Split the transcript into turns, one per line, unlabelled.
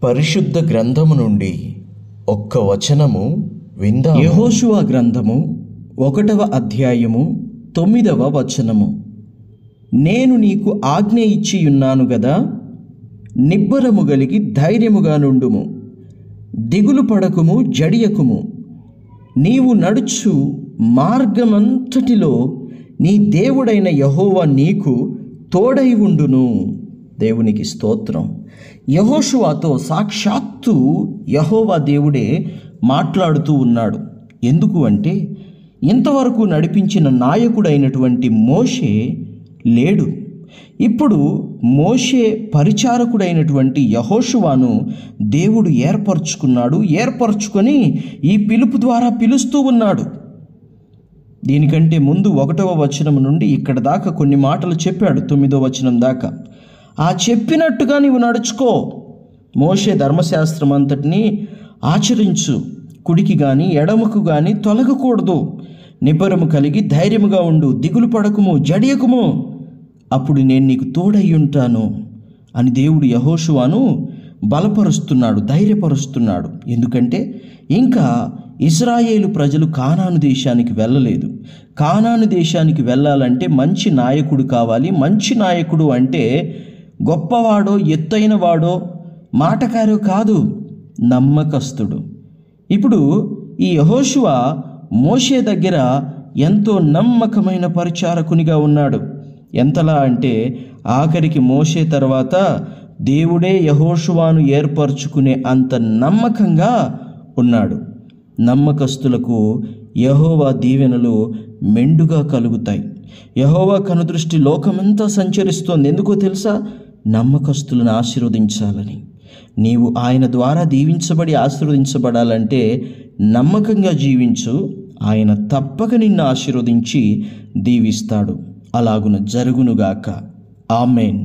పరిశుద్ధ గ్రంథము నుండి ఒక్క వచనము విందాము.
యెహోషువ గ్రంథము 1వ అధ్యాయము 9వ వచనము. నేను నీకు ఆజ్ఞ ఇచ్చియున్నాను గదా, నిబ్బరము గలిగి ధైర్యముగా నుండుము, దిగులు పడకుము, జడియకుము. నీవు నడుచు మార్గమంతటిలో నీ దేవుడైన యెహోవా నీకు తోడై ఉండును. దేవునికి స్తోత్రం. యెహోషువతో సాక్షాత్తు యెహోవా దేవుడే మాట్లాడుతూ ఉన్నాడు. ఎందుకు అంటే, ఇంతవరకు నడిపించిన నాయకుడైనటువంటి మోషే లేడు. ఇప్పుడు మోషే పరిచారకుడైనటువంటి యెహోషువను దేవుడు ఏర్పరచుకొని ఈ పిలుపు ద్వారా పిలుస్తూ ఉన్నాడు. దీనికంటే ముందు 1వ వచనం నుండి ఇక్కడ దాకా కొన్ని మాటలు చెప్పాడు, 9వ వచనం దాకా. ఆ చెప్పినట్టుగా నీవు నడుచుకో. మోషే ధర్మశాస్త్రం అంతటినీ ఆచరించు. కుడికి కానీ ఎడమకు కానీ తొలగకూడదు. నిబ్బరము కలిగి ధైర్యముగా ఉండు, దిగులు పడకుము, జడియకుము. అప్పుడు నేను నీకు తోడై ఉంటాను అని దేవుడు యెహోషువను బలపరుస్తున్నాడు, ధైర్యపరుస్తున్నాడు. ఎందుకంటే ఇంకా ఇశ్రాయేలు ప్రజలు కానాను దేశానికి వెళ్ళలేదు. కానాను దేశానికి వెళ్ళాలంటే మంచి నాయకుడు కావాలి. మంచి నాయకుడు అంటే గొప్పవాడో, ఎత్తైన వాడో, మాటకారో కాదు, నమ్మకస్తుడు. ఇప్పుడు ఈ యెహోషువ మోషే దగ్గర ఎంతో నమ్మకమైన పరిచారకునిగా ఉన్నాడు. ఎంతలా అంటే ఆఖరికి మోషే తర్వాత దేవుడే యెహోషువను ఏర్పరచుకునే అంత నమ్మకంగా ఉన్నాడు. నమ్మకస్తులకు యెహోవా దీవెనలు మెండుగా కలుగుతాయి. యెహోవా కనుదృష్టి లోకమంతా సంచరిస్తోంది. ఎందుకో తెలుసా? నమ్మకస్తులను ఆశీర్వదించాలని. నీవు ఆయన ద్వారా దీవించబడి ఆశీర్వదించబడాలంటే నమ్మకంగా జీవించు. ఆయన తప్పక నిన్ను ఆశీర్వదించి దీవిస్తాడు. అలాగున జరుగునుగాక. ఆమేన్.